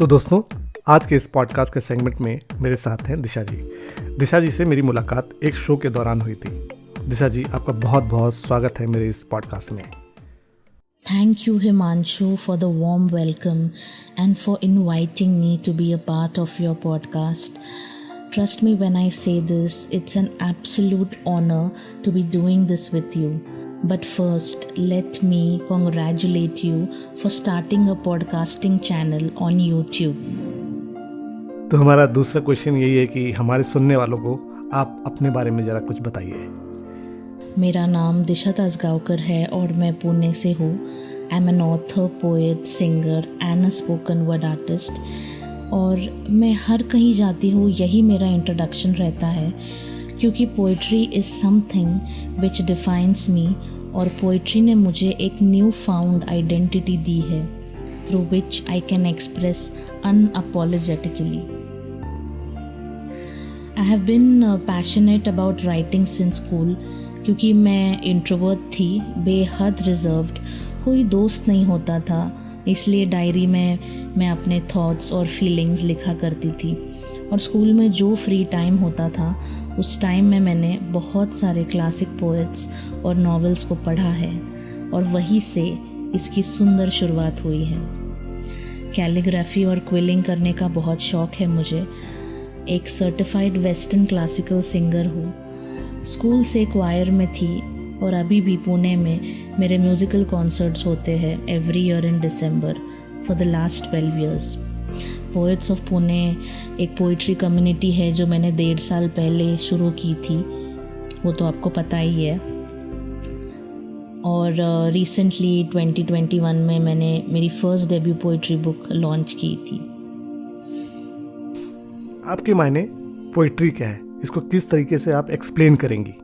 तो दोस्तों, आज के इस पॉडकास्ट के सेगमेंट में मेरे साथ हैं दिशा जी। दिशा जी से मेरी मुलाकात एक शो के दौरान हुई थी। दिशा जी, आपका बहुत बहुत स्वागत है मेरे इस पॉडकास्ट में। Thank you, Himanshu, for the warm welcome and for inviting me to be a part of your podcast. Trust me when I say this, it's an absolute honor to be doing this with you. But first, let me congratulate you for starting a podcasting channel on YouTube. तो हमारा दूसरा question यही है कि हमारे सुनने वालों को आप अपने बारे में ज़रा कुछ बताइए। मेरा नाम दिशा तासगावकर है और मैं पुणे से हूँ। आई am an author, poet, singer and a spoken word artist. और मैं हर कहीं जाती हूँ यही मेरा इंट्रोडक्शन रहता है, क्योंकि poetry is something which defines me, और पोइट्री ने मुझे एक न्यू फाउंड आइडेंटिटी दी है through which I can express unapologetically. I have been passionate about writing since school, क्योंकि मैं इंट्रोवर्ट थी, बेहद रिजर्व्ड, कोई दोस्त नहीं होता था, इसलिए डायरी में मैं अपने थॉट्स और फीलिंग्स लिखा करती थी। और स्कूल में जो फ्री टाइम होता था उस टाइम में मैंने बहुत सारे क्लासिक पोएट्स और नॉवेल्स को पढ़ा है, और वहीं से इसकी सुंदर शुरुआत हुई है। कैलीग्राफी और क्विलिंग करने का बहुत शौक़ है मुझे। एक सर्टिफाइड वेस्टर्न क्लासिकल सिंगर हूँ। स्कूल से क्वायर में थी और अभी भी पुणे में मेरे म्यूज़िकल कॉन्सर्ट्स होते हैं every year in December for the last 12 years। Poets of Pune एक पोइट्री कम्युनिटी है जो मैंने 1.5 साल पहले शुरू की थी, वो तो आपको पता ही है। और रिसेंटली 2021 में मैंने मेरी first debut poetry book launch की थी। आपके मायने पोइट्री क्या है, इसको किस तरीके से आप एक्सप्लेन करेंगी?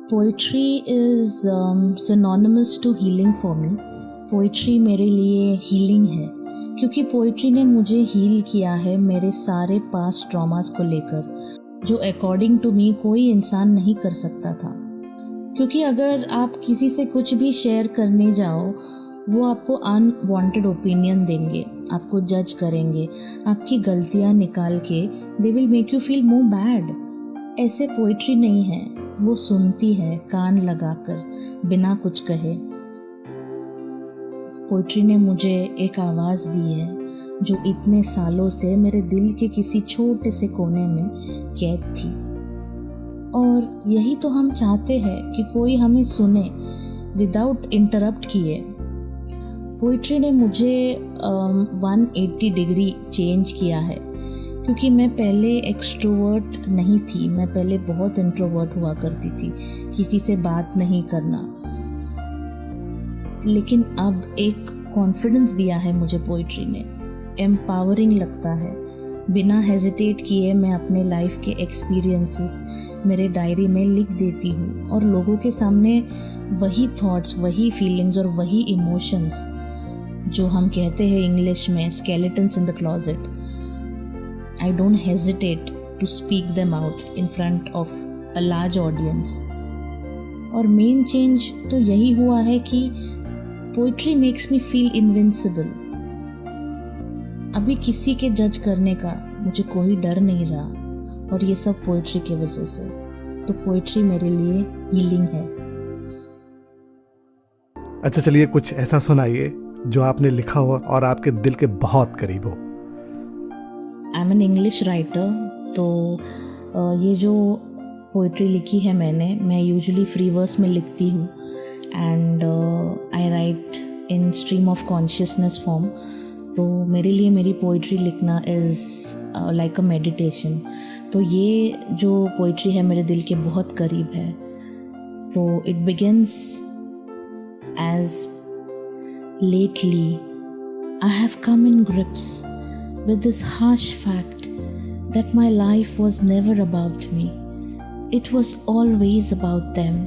Poetry is synonymous to healing for me. Poetry मेरे लिए हीलिंग है, क्योंकि पोइट्री ने मुझे हील किया है मेरे सारे पास्ट ट्रॉमास को लेकर, जो अकॉर्डिंग टू मी कोई इंसान नहीं कर सकता था। क्योंकि अगर आप किसी से कुछ भी शेयर करने जाओ, वो आपको अनवांटेड ओपिनियन देंगे, आपको जज करेंगे, आपकी गलतियाँ निकाल के they will make you feel more bad. ऐसे पोइट्री नहीं है, वो सुनती है कान लगाकर, बिना कुछ कहे। पोइट्री ने मुझे एक आवाज़ दी है जो इतने सालों से मेरे दिल के किसी छोटे से कोने में कैद थी। और यही तो हम चाहते हैं कि कोई हमें सुने विदाउट इंटरप्ट किए। पोइट्री ने मुझे 180 डिग्री चेंज किया है, क्योंकि मैं पहले एक्सट्रोवर्ट नहीं थी, मैं पहले बहुत इंट्रोवर्ट हुआ करती थी, किसी से बात नहीं करना। लेकिन अब एक कॉन्फिडेंस दिया है मुझे पोइट्री ने, एम्पावरिंग लगता है। बिना हेजिटेट किए मैं अपने लाइफ के एक्सपीरियंसेस मेरे डायरी में लिख देती हूँ, और लोगों के सामने वही थॉट्स, वही फीलिंग्स और वही इमोशंस, जो हम कहते हैं इंग्लिश में skeletons in the closet, I don't hesitate to speak them out in front of a large audience। और मेन चेंज तो यही हुआ है कि poetry makes me feel invincible. अभी किसी के जज करने का मुझे कोई डर नहीं रहा, और ये सब पोइट्री की वजह से। तो पोइट्री मेरे लिए हीलिंग है। अच्छा, चलिए कुछ ऐसा सुनाइए जो आपने लिखा हो और आपके दिल के बहुत करीब हो। आई एम एन इंग्लिश राइटर, तो ये जो पोइट्री लिखी है मैं यूजुअली फ्री वर्स में लिखती हूँ, and I right in stream of consciousness form. तो मेरे लिए मेरी पोइट्री लिखना इज़ लाइक अ मेडिटेशन। तो ये जो पोइट्री है मेरे दिल के बहुत करीब है। तो it begins as lately I have come in grips with this harsh fact that my life was never about me. It was always about them,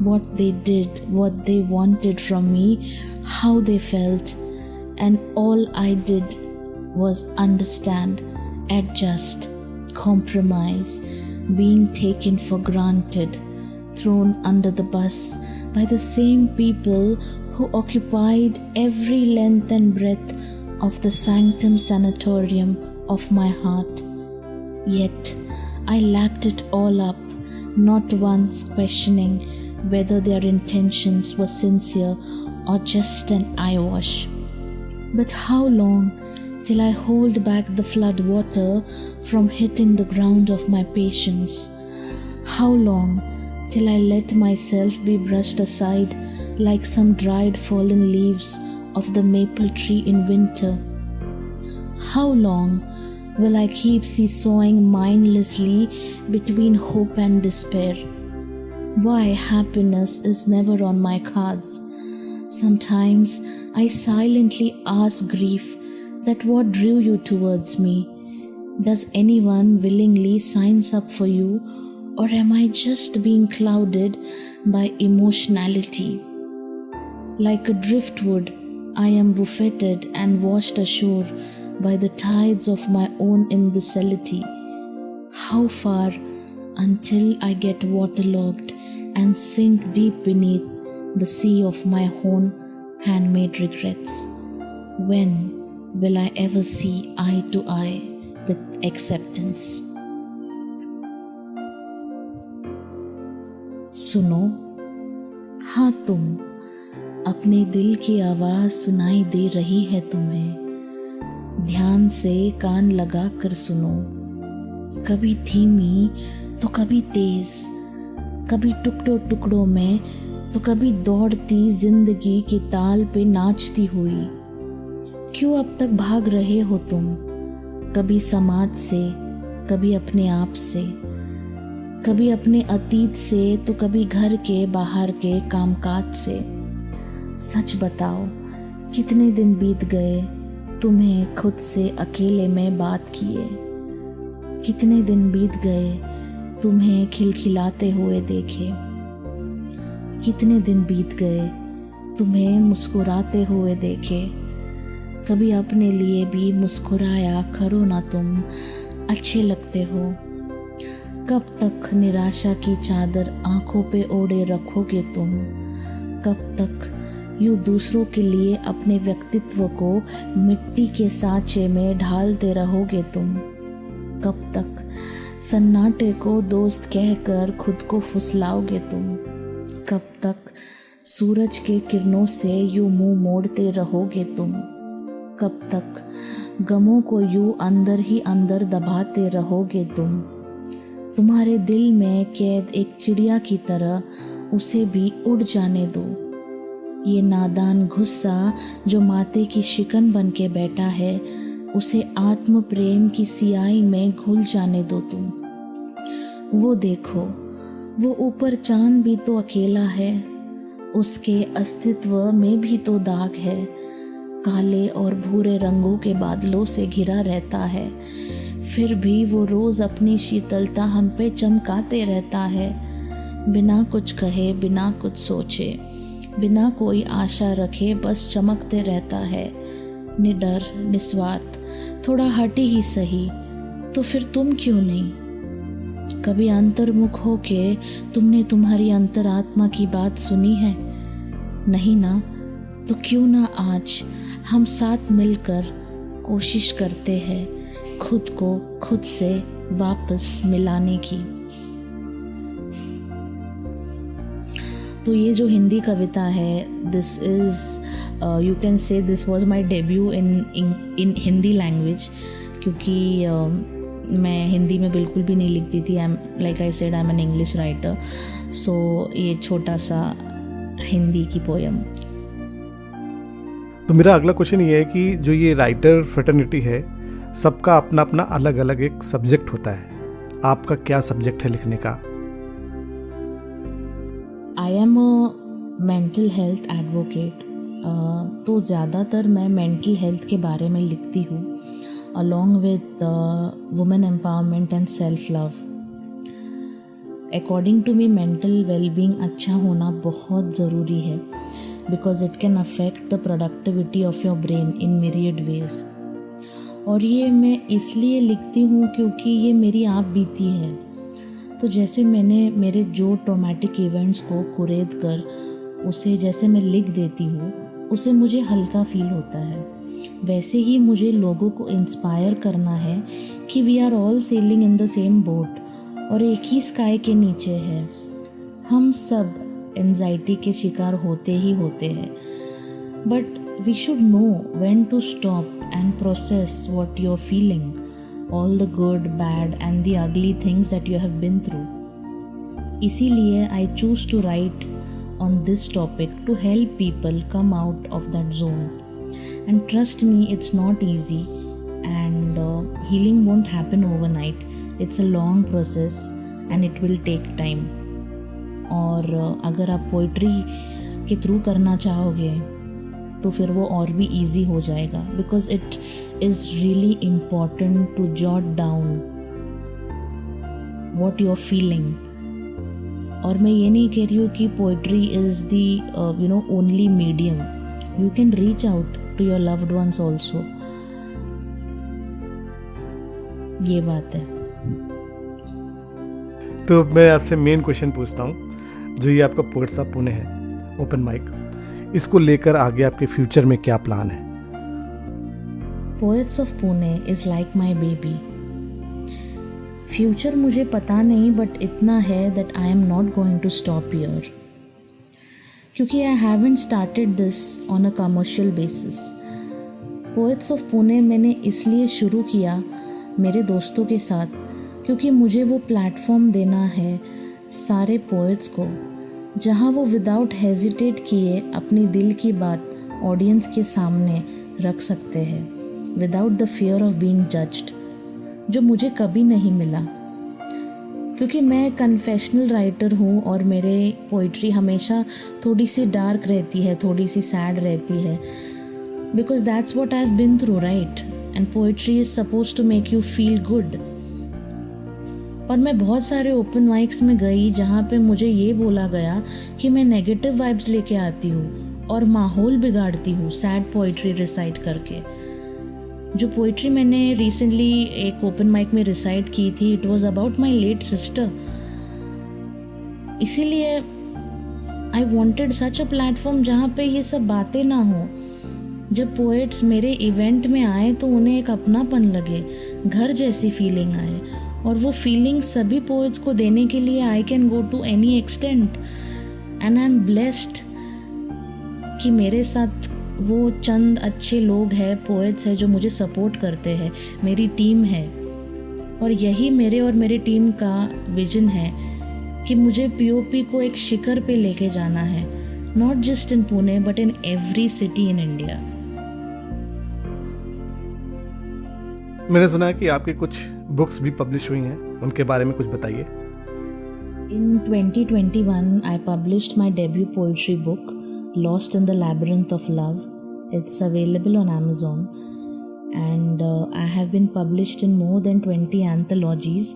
what they did, what they wanted from me, how they felt, and all I did was understand, adjust, compromise, being taken for granted, thrown under the bus by the same people who occupied every length and breadth of the sanctum sanatorium of my heart. Yet I lapped it all up, not once questioning whether their intentions were sincere or just an eyewash. But how long till I hold back the flood water from hitting the ground of my patience? How long till I let myself be brushed aside like some dried fallen leaves of the maple tree in winter? How long will I keep seesawing mindlessly between hope and despair? Why happiness is never on my cards? Sometimes I silently ask grief that what drew you towards me? Does anyone willingly signs up for you, or am I just being clouded by emotionality? Like a driftwood, I am buffeted and washed ashore by the tides of my own imbecility. How far until I get waterlogged and sink deep beneath the sea of my own handmade regrets? When will I ever see eye to eye with acceptance? सुनो, हाँ तुम, अपने दिल की आवाज़ सुनाई दे रही है तुम्हें। ध्यान से कान लगा कर सुनो, कभी धीमी तो कभी तेज, कभी टुकड़ों टुकड़ों में तो कभी दौड़ती जिंदगी की ताल पे नाचती हुई। क्यों अब तक भाग रहे हो तुम, कभी समाज से, कभी अपने आप से, कभी अपने अतीत से तो कभी घर के बाहर के कामकाज से। सच बताओ, कितने दिन बीत गए तुम्हें खुद से अकेले में बात किए? कितने दिन बीत गए तुम्हें खिलखिलाते हुए देखे? कितने दिन बीत गए तुम्हें मुस्कुराते हुए देखे? कभी अपने लिए भी मुस्कुराया करो ना तुम, अच्छे लगते हो। कब तक निराशा की चादर आंखों पे ओढ़े रखोगे तुम? कब तक यूँ दूसरों के लिए अपने व्यक्तित्व को मिट्टी के सांचे में ढालते रहोगे तुम? कब तक सन्नाटे को दोस्त कहकर खुद को फुसलाओगे तुम? कब तक सूरज के किरणों से यूँ मुंह मोड़ते रहोगे तुम? कब तक गमों को यूँ अंदर ही अंदर दबाते रहोगे तुम? तुम्हारे दिल में कैद एक चिड़िया की तरह, उसे भी उड़ जाने दो। ये नादान गुस्सा जो माते की शिकन बन के बैठा है, उसे आत्म प्रेम की सियाही में घुल जाने दो तुम। वो देखो, वो ऊपर चांद भी तो अकेला है, उसके अस्तित्व में भी तो दाग है। काले और भूरे रंगों के बादलों से घिरा रहता है, फिर भी वो रोज़ अपनी शीतलता हम पे चमकाते रहता है। बिना कुछ कहे, बिना कुछ सोचे, बिना कोई आशा रखे, बस चमकते रहता है। निडर, निस्वार्थ, थोड़ा हटी ही सही, तो फिर तुम क्यों नहीं? कभी अंतर्मुख होके तुमने तुम्हारी अंतरात्मा की बात सुनी है? नहीं ना, तो क्यों ना आज हम साथ मिलकर कोशिश करते हैं खुद को खुद से वापस मिलाने की। तो ये जो हिंदी कविता है, this is you can say this was my debut in Hindi language, क्योंकि मैं हिंदी में बिल्कुल भी नहीं लिखती थी। Like I said, I am an English writer. So ये छोटा सा हिंदी की पोयम। तो मेरा अगला क्वेश्चन ये है कि जो ये राइटर फ्रेटर्निटी है, सबका अपना अपना अलग अलग एक सब्जेक्ट होता है। आपका क्या सब्जेक्ट है लिखने का? I am a mental health advocate. तो ज़्यादातर मैं मेंटल हेल्थ के बारे में लिखती हूँ, along with women empowerment and self love. According to me, mental wellbeing अच्छा होना बहुत ज़रूरी है, because it can affect the productivity of your brain in myriad ways. और ये मैं इसलिए लिखती हूँ क्योंकि ये मेरी आप बीती है। तो जैसे मैंने मेरे जो ट्रॉमेटिक इवेंट्स को कुरेद कर उसे जैसे मैं लिख देती हूँ, उसे मुझे हल्का फील होता है। वैसे ही मुझे लोगों को इंस्पायर करना है कि we are all sailing in the same boat और एक ही स्काई के नीचे है। हम सब एंजाइटी के शिकार होते ही होते हैं, but we should know when to stop and process what you are feeling, all the good, bad and the ugly things that you have been through. इसीलिए I choose to write on this topic to help people come out of that zone. And trust me, it's not easy, and healing won't happen overnight. It's a long process and it will take time. और अगर आप poetry के through करना चाहोगे तो फिर वो और भी ईजी हो जाएगा, because it is really important to jot down what you are feeling. और मैं ये नहीं कह रही हूँ कि poetry is the only medium. You can reach out to your loved ones also. ये बात है। तो मैं आपसे मेन क्वेश्चन पूछता हूँ, जो ये आपका पोएट्स ऑफ पुणे है ओपन माइक, इसको लेकर आगे आपके फ्यूचर में क्या प्लान है? Poets of Pune is like my baby. Future मुझे पता नहीं, बट इतना है that I am not going to stop here, क्योंकि I haven't started this on a commercial basis. Poets of Pune मैंने इसलिए शुरू किया मेरे दोस्तों के साथ, क्योंकि मुझे वो प्लेटफॉर्म देना है सारे पोएट्स को, जहाँ वो विदाउट हेजिटेट किए अपनी दिल की बात ऑडियंस के सामने रख सकते हैं, without the fear of being judged, जो मुझे कभी नहीं मिला। क्योंकि मैं कन्फेशनल राइटर हूँ और मेरे पोइट्री हमेशा थोड़ी सी डार्क रहती है, थोड़ी सी सैड रहती है, because that's what I have been through, right? And poetry is suppose to make you feel good. और मैं बहुत सारे ओपन माइक्स में गई जहाँ पे मुझे ये बोला गया कि मैं नेगेटिव वाइब्स लेके आती हूँ और माहौल बिगाड़ती हूँ सैड पोइट्री रिसाइट करके। जो पोइट्री मैंने रिसेंटली एक ओपन माइक में रिसाइट की थी, it was about my late sister. इसीलिए I wanted such a platform जहाँ पे ये सब बातें ना हो। जब पोएट्स मेरे इवेंट में आए तो उन्हें एक अपनापन लगे, घर जैसी फीलिंग आए, और वो फीलिंग सभी पोएट्स को देने के लिए I can go to any extent. And I am blessed कि मेरे साथ वो चंद अच्छे लोग हैं, पोएट्स हैं, जो मुझे सपोर्ट करते हैं, मेरी टीम है। और यही मेरे और मेरे टीम का विजन है कि मुझे पीओपी को एक शिखर पे लेके जाना है, not just in Pune but in every city in India. मैंने सुना है कि आपकी कुछ बुक्स भी पब्लिश हुई हैं, उनके बारे में कुछ बताइए। In 2021, I published my debut poetry book, Lost in the Labyrinth of Love. It's available on Amazon, and I have been published in more than 20 anthologies,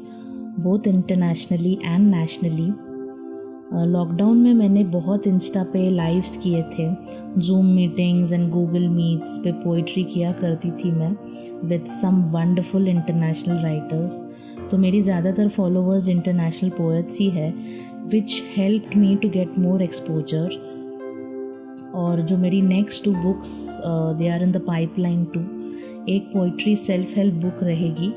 both internationally and nationally. Lockdown में मैंने बहुत Insta पे lives किए थे, Zoom meetings and Google meets पे poetry किया करती थी मैं with some wonderful international writers. तो मेरी ज़्यादातर फॉलोअर्स इंटरनेशनल पोएट्स ही है, which helped me to get more exposure. और जो मेरी next 2 books they are in the pipeline too. एक पोइट्री सेल्फ हेल्प बुक रहेगी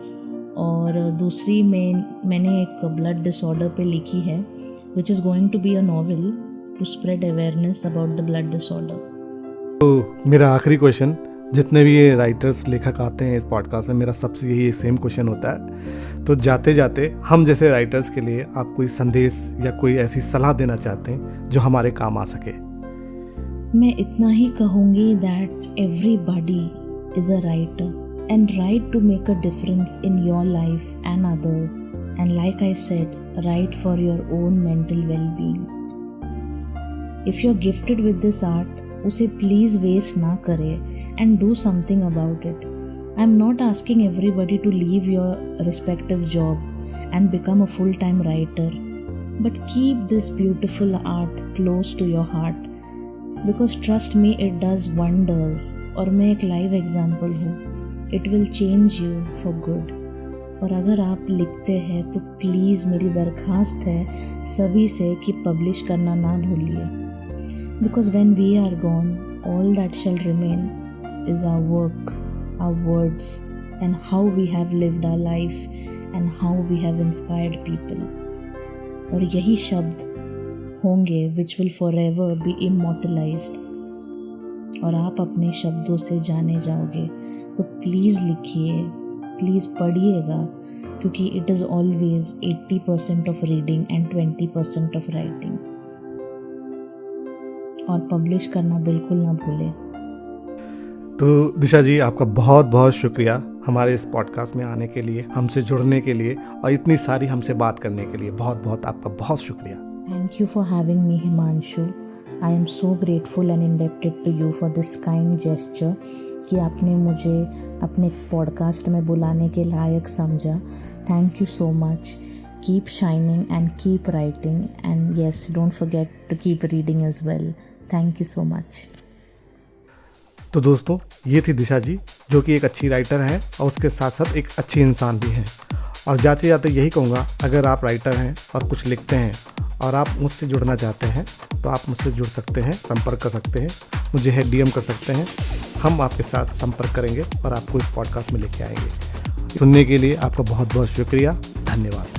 और दूसरी में मैंने एक ब्लड डिसऑर्डर पे लिखी है, which is going to be a novel to spread awareness about the blood disorder. तो मेरा आखिरी क्वेश्चन, जितने भी ये राइटर्स लेखक आते हैं इस पॉडकास्ट में, मेरा सबसे यही सेम क्वेश्चन होता है। तो जाते जाते हम जैसे राइटर्स के लिए आप कोई संदेश या कोई ऐसी सलाह देना चाहते हैं जो हमारे काम आ सके? मैं इतना ही कहूँगी that everybody is a writer and write to make a difference in your life and others. And like I said, write for your own mental well-being. If you're gifted with this art, उसे please waste ना करें and do something about it. I'm not asking everybody to leave your respective job and become a full-time writer, but keep this beautiful art close to your heart, because trust me, it does wonders. और मैं एक live example हूँ. It will change you for good. और अगर आप लिखते हैं तो प्लीज़ मेरी दरख्वास्त है सभी से कि पब्लिश करना ना भूलिए, because when we are gone all that shall remain, is our work, our words, and how we have lived our life and how we have inspired people. और यही शब्द होंगे which will forever be immortalized. और आप अपने शब्दों से जाने जाओगे. तो प्लीज़ लिखिए, प्लीज़ पढ़िएगा, क्योंकि it is always 80% of reading and 20% of writing. और पब्लिश करना बिल्कुल ना भूलें. तो दिशा जी, आपका बहुत बहुत शुक्रिया हमारे इस पॉडकास्ट में आने के लिए, हमसे जुड़ने के लिए और इतनी सारी हमसे बात करने के लिए. बहुत बहुत आपका बहुत शुक्रिया. Thank you for having me, Himanshu. I am so grateful and indebted to you for this kind gesture कि आपने मुझे अपने पॉडकास्ट में बुलाने के लायक समझा. Thank you so much. Keep shining and keep writing, and yes, don't forget to keep reading as well. Thank you so much. तो दोस्तों, ये थी दिशा जी, जो कि एक अच्छी राइटर हैं और उसके साथ साथ एक अच्छी इंसान भी हैं. और जाते जाते यही कहूँगा, अगर आप राइटर हैं और कुछ लिखते हैं और आप मुझसे जुड़ना चाहते हैं तो आप मुझसे जुड़ सकते हैं, संपर्क कर सकते हैं, मुझे है DM कर सकते हैं. हम आपके साथ संपर्क करेंगे और आपको इस पॉडकास्ट में लेके आएंगे. सुनने के लिए आपका बहुत बहुत शुक्रिया. धन्यवाद.